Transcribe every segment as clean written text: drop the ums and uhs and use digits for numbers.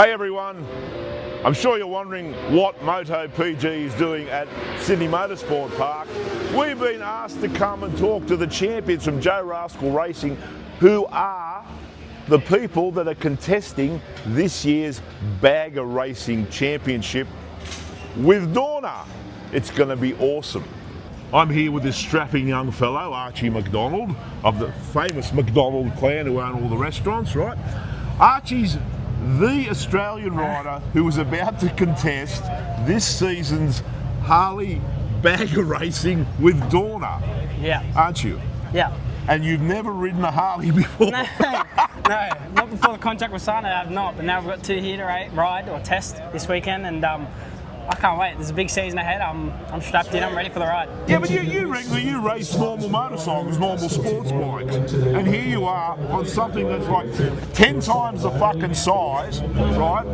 Hey everyone, I'm sure you're wondering what MotoPG is doing at Sydney Motorsport Park. We've been asked to come and talk to the champions from Joe Rascal Racing, who are the people that are contesting this year's Bagger Racing Championship with Dorna. It's going to be awesome. I'm here with this strapping young fellow, Archie McDonald, of the famous McDonald clan who own all the restaurants, right? Archie's the Australian rider who was about to contest this season's Harley Bagger Racing with Dorna. Yeah. Aren't you? Yeah. And you've never ridden a Harley before? No, not before the contract was signed. I have not, but now we've got two here to ride or test this weekend, and I can't wait. There's a big season ahead. I'm strapped in. I'm ready for the ride. Yeah, but you race normal motorcycles, normal sports bikes, and here you are on something that's like 10 times the fucking size, right?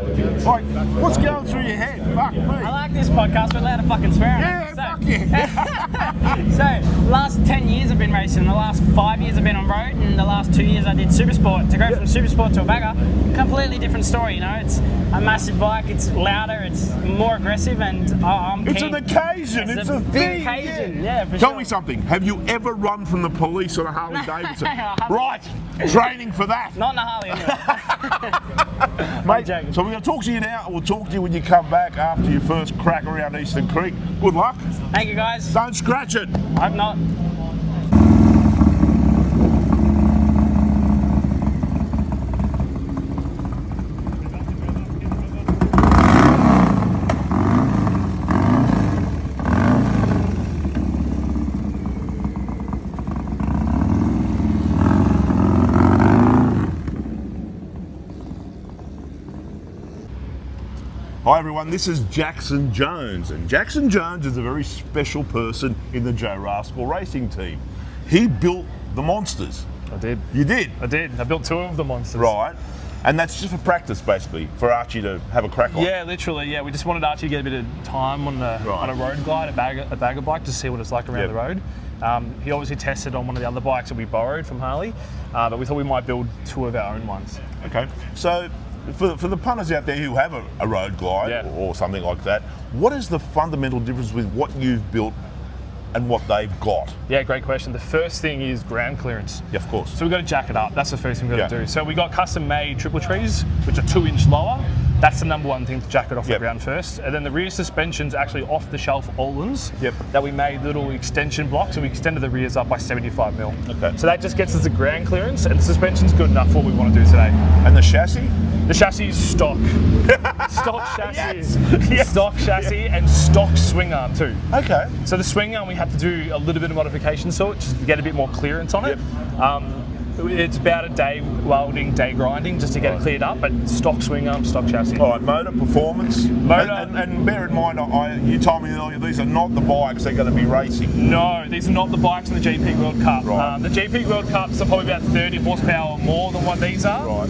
Like, what's going through your head? Fuck me. I like this podcast. We're allowed to fucking swear. Yeah, fuck yeah. So, the last 10 years I've been racing. The last 5 years I've been on road, and the last 2 years I did Supersport. To go from Supersport to a Bagger, completely different story. You know, it's a massive bike. It's louder. It's more aggressive. And I'm keen. It's an occasion. It's a big thing. occasion. Yeah, for Tell sure. me something. Have you ever run from the police on a Harley-Davidson? Right. Training for that. Not in a Harley anyway. Mate, so we're going to talk to you now, and we'll talk to you when you come back after your first crack around Eastern Creek. Good luck. Thank you, guys. Don't scratch it. I hope not. Hi everyone, this is Jackson Jones, and Jackson Jones is a very special person in the Joe Rascal Racing team. He built the monsters. I did. You did? I did. I built two of the monsters. Right. And that's just for practice, basically, for Archie to have a crack on. Yeah, literally. Yeah, we just wanted Archie to get a bit of time on a road glide, a bagger bike, to see what it's like around the road. He obviously tested on one of the other bikes that we borrowed from Harley, but we thought we might build two of our own ones. Okay. So, for the punters out there who have a road glide or something like that, what is the fundamental difference with what you've built and what they've got? Yeah, great question. The first thing is ground clearance. Yeah, of course. So we've got to jack it up. That's the first thing we've got to do. So we got custom made triple trees, which are 2-inch lower. That's the number one thing, to jack it off the ground first. And then the rear suspension's actually off the shelf Ohlins that we made little extension blocks, and we extended the rears up by 75 mil. Okay. So that just gets us the ground clearance, and the suspension's good enough for what we want to do today. And the chassis? The chassis is stock. Stock chassis. Stock chassis and stock swing arm too. Okay. So the swing arm, we had to do a little bit of modification to it, just to get a bit more clearance on it. It's about a day welding, day grinding, just to get it cleared up, but stock swing arm, stock chassis. All right, motor, performance. Motor. And bear in mind, you told me earlier, these are not the bikes they're going to be racing. No, these are not the bikes in the GP World Cup. Right. The GP World Cups are probably about 30 horsepower more than what these are. Right.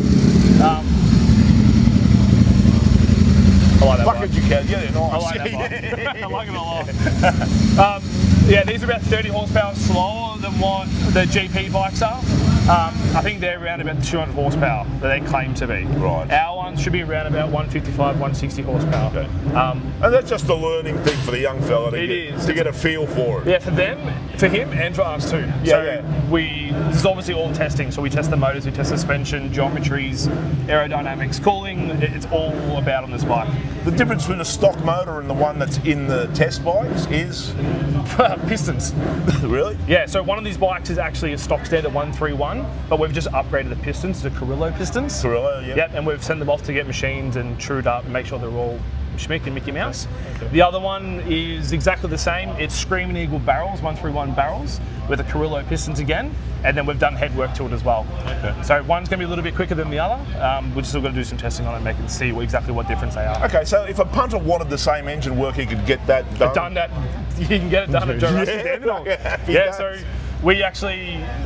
I like that Bucket you can, yeah, nice. I like that bike. I like it a lot. Yeah, these are about 30 horsepower slower than what the GP bikes are. I think they're around about 200 horsepower that they claim to be. Right. Our ones should be around about 155, 160 horsepower. Okay. And that's just a learning thing for the young fella to get a feel for it. Yeah, for them, for him, and for us too. This is obviously all testing. So we test the motors, we test suspension, geometries, aerodynamics, cooling. It's all about on this bike. The difference between a stock motor and the one that's in the test bikes is pistons. Really? Yeah. So one of these bikes is actually a stock standard 131, but we've just upgraded the pistons to Carrillo pistons. Carrillo, yeah. Yep. And we've sent them off to get machined and trued up and make sure they're all Schmick and Mickey Mouse. Okay. The other one is exactly the same. It's Screaming Eagle barrels, 131 barrels, with the Carrillo pistons again, and then we've done head work to it as well. Okay. So one's going to be a little bit quicker than the other. We're still going to do some testing on it and make it see exactly what difference they are. Okay, so if a punter wanted the same engine work, he could get that done? Done that. You can get it done at Joe Rascal. Yeah, so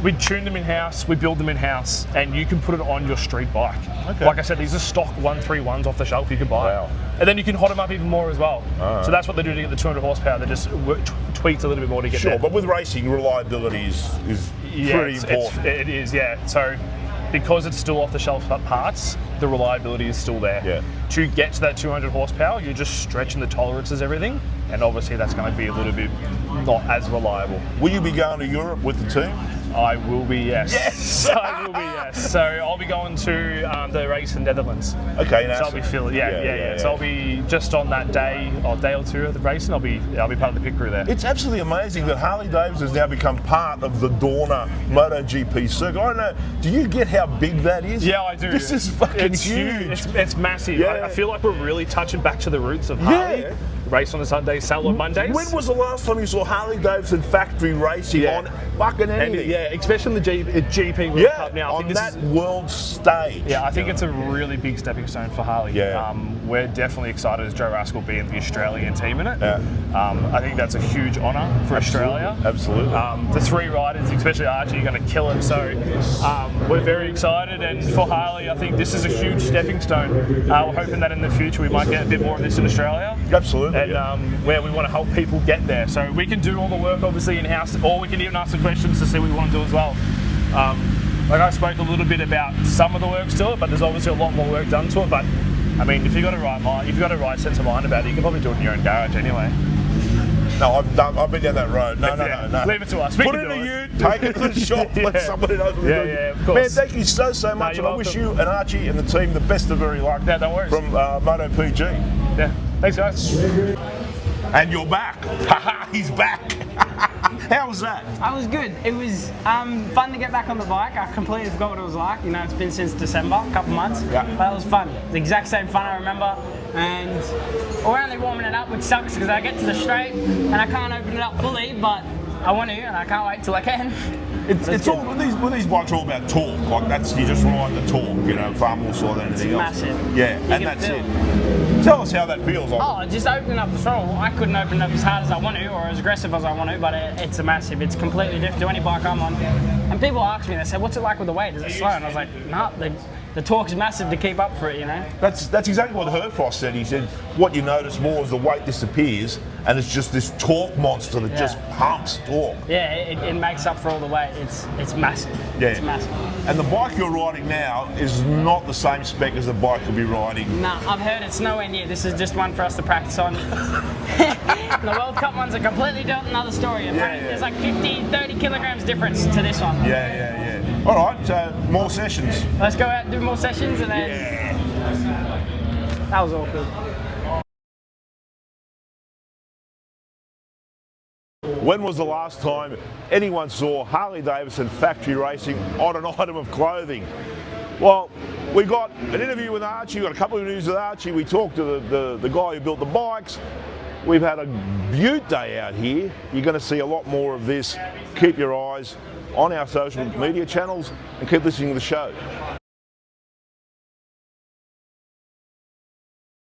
we tune them in-house, we build them in-house, and you can put it on your street bike. Okay. Like I said, these are stock 131s off the shelf you can buy. Wow. And then you can hot them up even more as well. So that's what they do to get the 200 horsepower. They just tweak a little bit more to get there. Sure, but with racing, reliability is pretty important. It is, yeah. So because it's still off-the-shelf parts, the reliability is still there. Yeah. To get to that 200 horsepower, you're just stretching the tolerances, everything, and obviously that's going to be a little bit not as reliable. Will you be going to Europe with the team? I will be, yes. Yes! I will be, yes. So I'll be going to the race in Netherlands. Okay, So I'll be feeling, yeah. So I'll be just on that day or two of the race, and I'll be part of the pit crew there. It's absolutely amazing that Harley-Davidson has now become part of the Dorna MotoGP circuit. I don't know, do you get how big that is? Yeah, I do. This is fucking huge. It's massive. Yeah. I feel like we're really touching back to the roots of Harley. Yeah. Race on a Sunday, sell on Mondays. When was the last time you saw Harley-Davidson factory racing on fucking anything? Yeah, especially in the GP World Cup now. On that world stage. Yeah, I think it's a really big stepping stone for Harley. Yeah. We're definitely excited as Joe Rascal being the Australian team in it. Yeah. I think that's a huge honour for Australia. Absolutely. The three riders, especially Archie, are going to kill it. So we're very excited, and for Harley, I think this is a huge stepping stone. We're hoping that in the future we might get a bit more of this in Australia. Absolutely. And where we want to help people get there. So we can do all the work obviously in-house, or we can even ask the questions to see what we want to do as well. Like I spoke a little bit about some of the work still, but there's obviously a lot more work done to it. But I mean, if you've got a right sense of mind about it, you can probably do it in your own garage anyway. No, I've been down that road. No. Leave it to us. Put it in a ute, take it to the shop, let somebody knows what they're doing. Yeah, of course. Man, thank you so much, and I you're wish welcome. you and Archie and the team the best of very luck. Yeah, don't worry. From MotoPG. Yeah, thanks guys. And you're back. Haha, he's back. How was that? I was good. It was fun to get back on the bike. I completely forgot what it was like. You know, it's been since December, a couple months. Yeah. But it was fun. The exact same fun I remember. And we're only warming it up, which sucks because I get to the straight and I can't open it up fully, but I want to, and I can't wait till I can. It's all with these bikes are all about torque. Like that's you just ride the torque, you know, far more so than anything else. Massive. Yeah, You and can that's feel it. Tell us how that feels. Oh, just opening up the throttle. I couldn't open it up as hard as I want to or as aggressive as I want to, but it's a massive. It's completely different to any bike I'm on. And people ask me, they say, what's it like with the weight? Is it slow? And I was like, nah, the torque's massive to keep up for it, you know? That's exactly what Herfrost said. He said, what you notice more is the weight disappears and it's just this torque monster that just pumps torque. Yeah, it makes up for all the weight. It's massive. Yeah. It's massive. And the bike you're riding now is not the same spec as the bike you'll be riding. Nah, I've heard it's nowhere near. This is just one for us to practice on. The World Cup one's a completely another story. Apparently there's like 30 kilograms difference to this one. Yeah. All right, more sessions. Let's go out and do more sessions and then... Yeah. That was awkward. When was the last time anyone saw Harley-Davidson factory racing on an item of clothing? Well, we got an interview with Archie, we got a couple of interviews with Archie, we talked to the guy who built the bikes. We've had a beaut day out here. You're going to see a lot more of this. Keep your eyes on our social media channels and keep listening to the show.